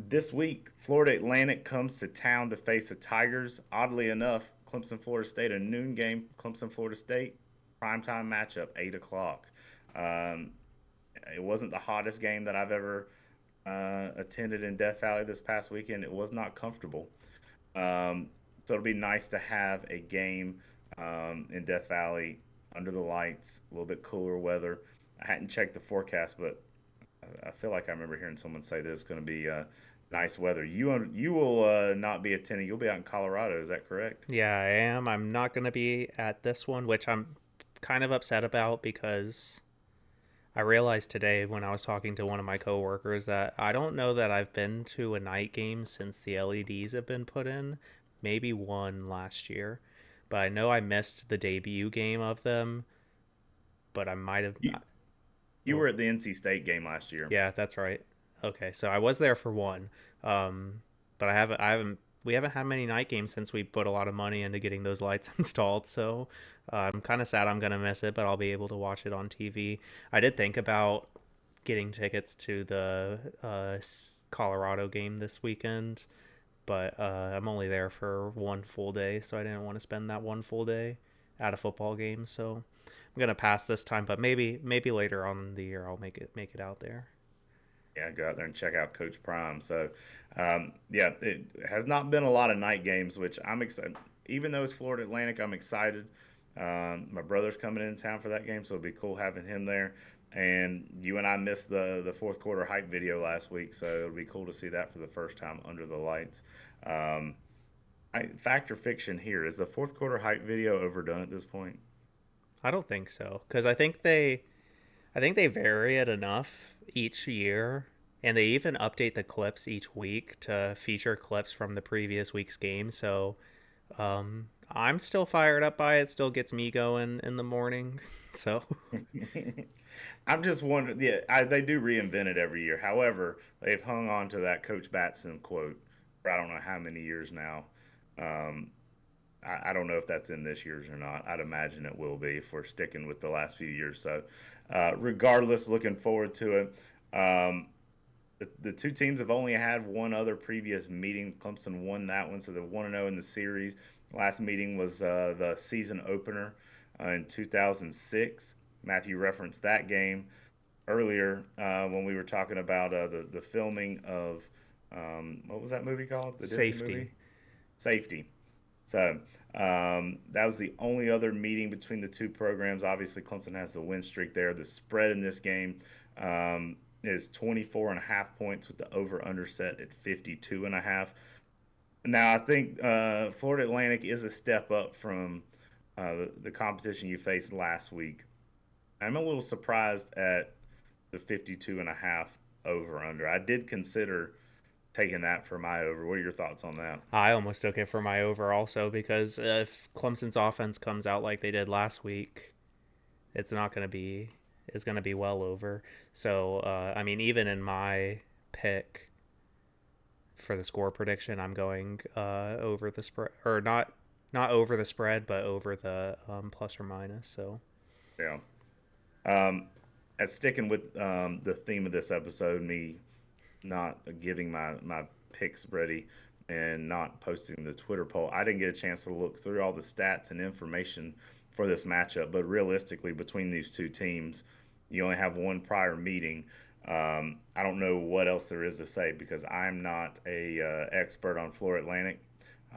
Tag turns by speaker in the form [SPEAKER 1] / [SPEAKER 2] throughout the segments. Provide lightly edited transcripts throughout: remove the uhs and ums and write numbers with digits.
[SPEAKER 1] This week, Florida Atlantic comes to town to face the Tigers. Oddly enough, Clemson, Florida State, a noon game. Clemson, Florida State, primetime matchup, 8 o'clock. Um, it wasn't the hottest game that I've ever attended in Death Valley this past weekend. It was not comfortable. So it'll be nice to have a game in Death Valley under the lights, a little bit cooler weather. I hadn't checked the forecast, but I feel like I remember hearing someone say there's going to be nice weather. You will not be attending. You'll be out in Colorado. Is that correct?
[SPEAKER 2] Yeah, I am. I'm not going to be at this one, which I'm kind of upset about because I realized today when I was talking to one of my coworkers that I don't know that I've been to a night game since the LEDs have been put in. Maybe one last year, but I know I missed the debut game of them. But I might have.
[SPEAKER 1] You you
[SPEAKER 2] Well,
[SPEAKER 1] were at the NC State game last year.
[SPEAKER 2] yeah, that's right. Okay, so I was there for one, but I haven't. We haven't had many night games since we put a lot of money into getting those lights installed. So I'm kind of sad I'm gonna miss it, but I'll be able to watch it on TV. I did think about getting tickets to the Colorado game this weekend, but I'm only there for one full day, so I didn't want to spend that one full day at a football game. So I'm gonna pass this time, but maybe later on in the year I'll make it out there.
[SPEAKER 1] Yeah, go out there and check out Coach Prime. So, yeah, it has not been a lot of night games, which I'm excited. Even though it's Florida Atlantic, I'm excited. My brother's coming in town for that game, so it'll be cool having him there. And you and I missed the fourth quarter hype video last week, so it'll be cool to see that for the first time under the lights. Um, fact or fiction here, is the fourth quarter hype video overdone at this point?
[SPEAKER 2] I don't think so because I think they vary it enough each year, and they even update the clips each week to feature clips from the previous week's game. So I'm still fired up by it. Still gets me going in the morning. So
[SPEAKER 1] I'm just wondering. Yeah, they do reinvent it every year. However, they've hung on to that Coach Batson quote for I don't know how many years now. Um, I don't know if that's in this year's or not. I'd imagine it will be if we're sticking with the last few years. So, regardless, looking forward to it. Um, the two teams have only had one other previous meeting. Clemson won that one, so they're 1-0 in the series. Last meeting was the season opener in 2006. Matthew referenced that game earlier when we were talking about the filming of what was that movie called? The Disney movie?
[SPEAKER 2] safety.
[SPEAKER 1] Safety. So that was the only other meeting between the two programs. Obviously, Clemson has the win streak there. The spread in this game is 24 and a half points with the over-under set at 52 and a half. Now, I think Florida Atlantic is a step up from the competition you faced last week. I'm a little surprised at the 52 and a half over-under. I did consider taking that for my over. What are your thoughts on that?
[SPEAKER 2] I almost took it for my over also because if Clemson's offense comes out like they did last week, it's not going to be it's going to be well over. So I mean, even in my pick for the score prediction, I'm going over the spread or not over the spread, but over the plus or minus. So
[SPEAKER 1] Yeah. Um, as sticking with the theme of this episode, me not getting my picks ready and not posting the Twitter poll, I didn't get a chance to look through all the stats and information for this matchup. But realistically, between these two teams, you only have one prior meeting. I don't know what else there is to say because I'm not a expert on Florida Atlantic.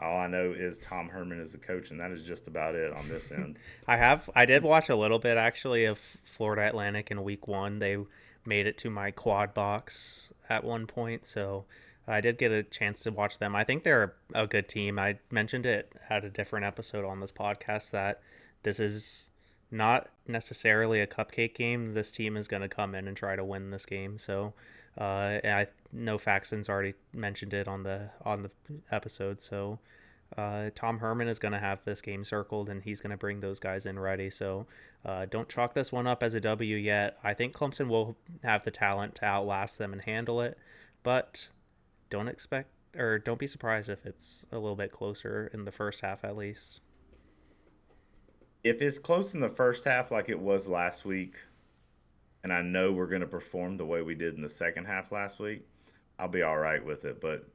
[SPEAKER 1] All I know is Tom Herman is the coach, and that is just about it on this end.
[SPEAKER 2] I did watch a little bit actually of Florida Atlantic in week one. They made it to my quad box at one point, so I did get a chance to watch them. I think they're a good team. I mentioned it at a different episode on this podcast that this is not necessarily a cupcake game. This team is going to come in and try to win this game. So I know Faxon's already mentioned it on the episode. So Tom Herman is going to have this game circled, and he's going to bring those guys in ready. So don't chalk this one up as a W yet. I think Clemson will have the talent to outlast them and handle it, but don't be surprised if it's a little bit closer in the first half at least.
[SPEAKER 1] If it's close in the first half like it was last week, and I know we're going to perform the way we did in the second half last week, I'll be all right with it. But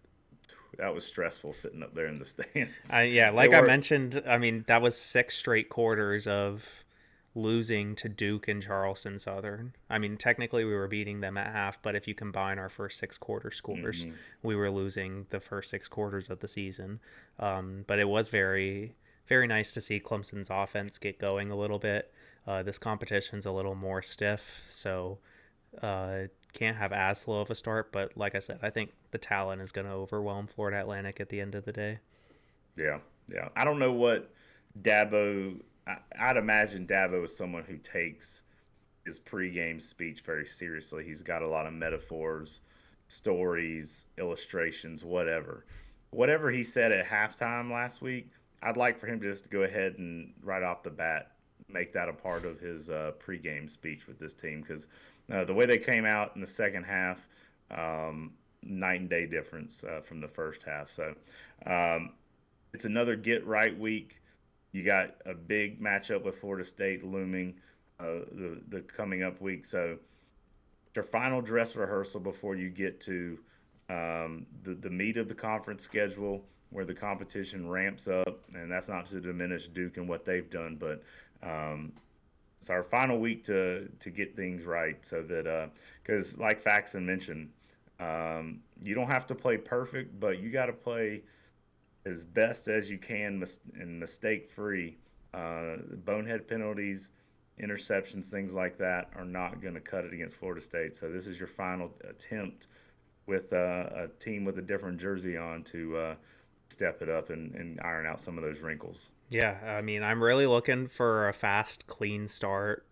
[SPEAKER 1] that was stressful sitting up there in the stands.
[SPEAKER 2] Yeah,
[SPEAKER 1] They
[SPEAKER 2] like I
[SPEAKER 1] were.
[SPEAKER 2] mentioned, I mean, that was six straight quarters of losing to Duke and Charleston Southern. I mean, technically we were beating them at half, but if you combine our first six quarter scores,
[SPEAKER 1] Mhm.
[SPEAKER 2] we were losing the first six quarters of the season. But it was very, very nice to see Clemson's offense get going a little bit. This competition's a little more stiff, so can't have as slow of a start. But like I said, I think the talent is going to overwhelm Florida Atlantic at the end of the day.
[SPEAKER 1] Yeah, yeah. I don't know what Dabo. I'd imagine Dabo is someone who takes his pregame speech very seriously. He's got a lot of metaphors, stories, illustrations, whatever. Whatever he said at halftime last week, I'd like for him just to go ahead and right off the bat make that a part of his pregame speech with this team because the way they came out in the second half, night and day difference from the first half. So um, it's another get right week. You got a big matchup with Florida State looming the coming up week. So their final dress rehearsal before you get to the meat of the conference schedule, where the competition ramps up, and that's not to diminish Duke and what they've done, but it's our final week to get things right, so that because like Faxon mentioned, you don't have to play perfect, but you got to play as best as you can and mistake free. Bonehead penalties, interceptions, things like that are not going to cut it against Florida State. So this is your final attempt with a team with a different jersey on to step it up and iron out some of those wrinkles.
[SPEAKER 2] Yeah, I mean, I'm really looking for a fast, clean start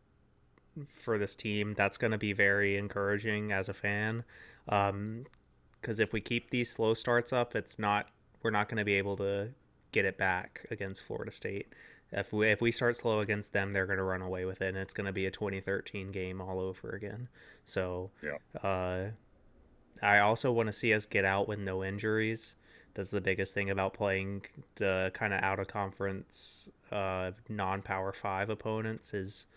[SPEAKER 2] for this team. That's going to be very encouraging as a fan. Because if we keep these slow starts up, we're not going to be able to get it back against Florida State. If we start slow against them, they're going to run away with it, and it's going to be a 2013 game all over again. So,
[SPEAKER 1] Yeah.
[SPEAKER 2] uh, I also want to see us get out with no injuries. That's the biggest thing about playing the kind of out of conference, non-power five opponents is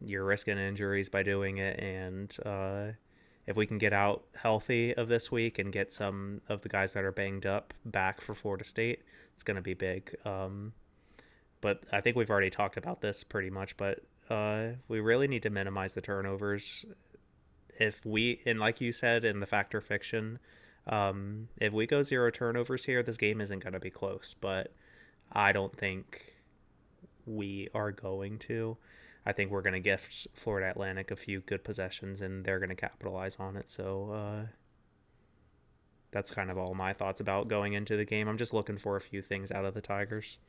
[SPEAKER 2] you're risking injuries by doing it. And if we can get out healthy of this week and get some of the guys that are banged up back for Florida State, it's going to be big. But I think we've already talked about this pretty much. But we really need to minimize the turnovers. If we, and like you said in the Factor Fiction, if we go zero turnovers here, this game isn't going to be close. But I don't think we are going to. I think we're going to gift Florida Atlantic a few good possessions, and they're going to capitalize on it. So that's kind of all my thoughts about going into the game. I'm just looking for a few things out of the Tigers.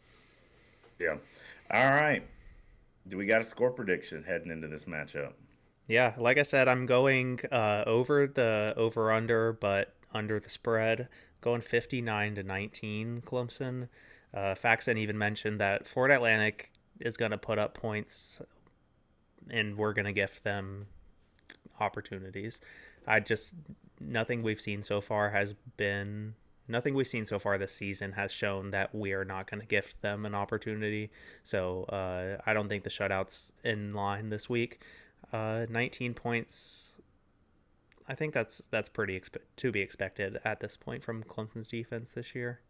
[SPEAKER 1] Yeah. All right. Do we got a score prediction heading into this matchup?
[SPEAKER 2] Yeah, like I said, I'm going over the over under, but under the spread, going 59-19 Clemson. Faxon even mentioned that Florida Atlantic is going to put up points and we're going to gift them opportunities. I just nothing we've seen so far has been nothing we've seen so far this season has shown that we are not going to gift them an opportunity. So I don't think the shutout's in line this week. 19 points. I think that's pretty to be expected at this point from Clemson's defense this year.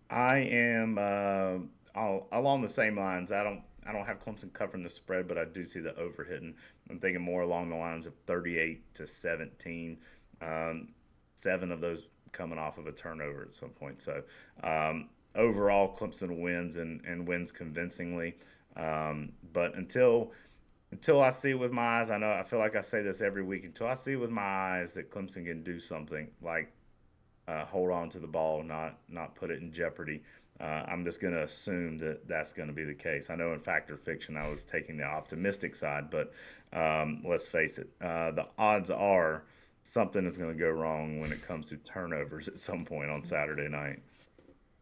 [SPEAKER 1] I am along the same lines. I don't have Clemson covering the spread, but I do see the over hitting. I'm thinking more along the lines of 38-17. Um, seven of those coming off of a turnover at some point. So overall, Clemson wins and wins convincingly. But until I see with my eyes, I know I feel like I say this every week. Until I see with my eyes that Clemson can do something like hold on to the ball, not put it in jeopardy. I'm just going to assume that that's going to be the case. I know in Fact or Fiction I was taking the optimistic side, but let's face it, the odds are something is going to go wrong when it comes to turnovers at some point on Saturday night.